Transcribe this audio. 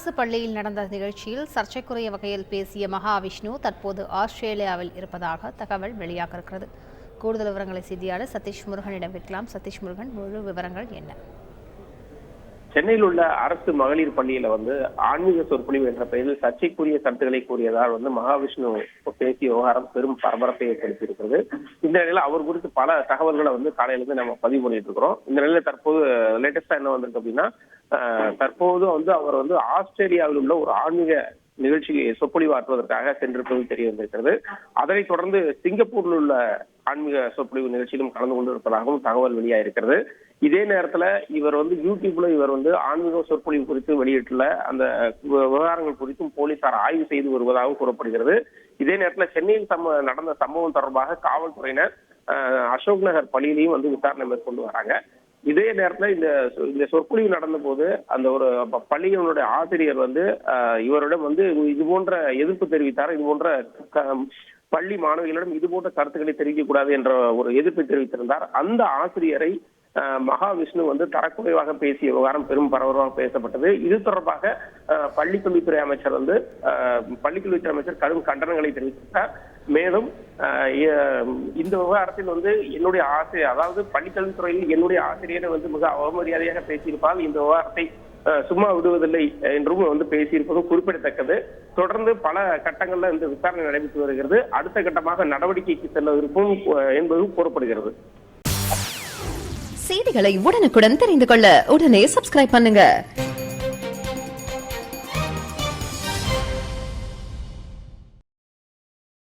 அரசு பள்ளியில் நடந்த நிகழ்ச்சியில் சர்ச்சைக்குரிய வகையில் பேசிய மகாவிஷ்ணு தற்போது ஆஸ்திரேலியாவில் இருப்பதாக தகவல் வெளியாகிருக்கிறது. கூடுதல் விவரங்களை செய்தியாளர் சதீஷ் முருகனிடம் வைக்கலாம். சதீஷ் முருகன், முழு விவரங்கள் என்ன? சென்னையில் உள்ள அரசு மகளிர் பள்ளியில ஆன்மீக சொற்பொழிவு என்ற பெயரில் சர்ச்சைக்குரிய கருத்துக்களை கூறியதால் மகாவிஷ்ணு பேசிய விவகாரம் பெரும் பரபரப்பை ஏற்படுத்தி இருக்கிறது. இந்த நிலையில அவர் குறித்து பல தகவல்களை காலையில இருந்து நம்ம பதிவு பண்ணிட்டு இருக்கிறோம். இந்த நிலையில தற்போது லேட்டஸ்டா என்ன வந்திருக்கு அப்படின்னா, தற்போது அவர் ஆஸ்திரேலியாவில் உள்ள ஒரு ஆன்மீக நிகழ்ச்சியை சொற்பொழிவாற்றுவதற்காக சென்றிருப்பது தெரிய வந்திருக்கிறது. அதனைத் தொடர்ந்து சிங்கப்பூரில் உள்ள ஆன்மீக சொற்பொழிவு நிகழ்ச்சியிலும் கலந்து கொண்டிருப்பதாகவும் தகவல் வெளியாயிருக்கிறது. இதே நேரத்துல இவர் யூடியூப்ல ஆன்மீக சொற்பொழிவு குறித்து வெளியிட்டுள்ள அந்த விவகாரங்கள் குறித்தும் போலீசார் ஆய்வு செய்து வருவதாகவும் கூறப்படுகிறது. இதே நேரத்துல சென்னையில் நடந்த சம்பவம் தொடர்பாக காவல்துறையினர் அசோக் நகர் பள்ளியிலையும் விசாரணை மேற்கொண்டு வராங்க. இதே நேரத்துல இந்த சொற்பொழிவு நடந்த போது அந்த ஒரு பள்ளியினுடைய ஆசிரியர் இவரிடம் இது போன்ற எதிர்ப்பு தெரிவித்தார். இது போன்ற பள்ளி மாணவிகளிடம் இது போன்ற கருத்துக்களை தெரிவிக்க கூடாது என்ற ஒரு எதிர்ப்பை தெரிவித்திருந்தார். அந்த ஆசிரியரை மகாவிஷ்ணு தரக்குறைவாக பேசிய விவகாரம் பெரும் பரபரப்பாக பேசப்பட்டது. இது தொடர்பாக பள்ளிக்கல்வித்துறை அமைச்சர் கடும் கண்டனங்களை தெரிவித்தார். மேலும் இந்த விவகாரத்தில் என்னுடைய ஆசிரியர், அதாவது பள்ளிக்கல்வித்துறையில் என்னுடைய ஆசிரியரை மிக அவமரியாதையாக பேசியிருப்பால் இந்த விவகாரத்தை சும்மா விடுவதில்லை என்றும் பேசியிருப்பதும் குறிப்பிடத்தக்கது. தொடர்ந்து பல கட்டங்கள்ல இந்த விசாரணை நடைபெற்று வருகிறது. அடுத்த கட்டமாக நடவடிக்கைக்கு செல்ல இருக்கும் என்பதும் கூறப்படுகிறது. செய்திகளை உடனுக்குடன் தெரிந்து கொள்ள உடனே சப்ஸ்கிரைப் பண்ணுங்க.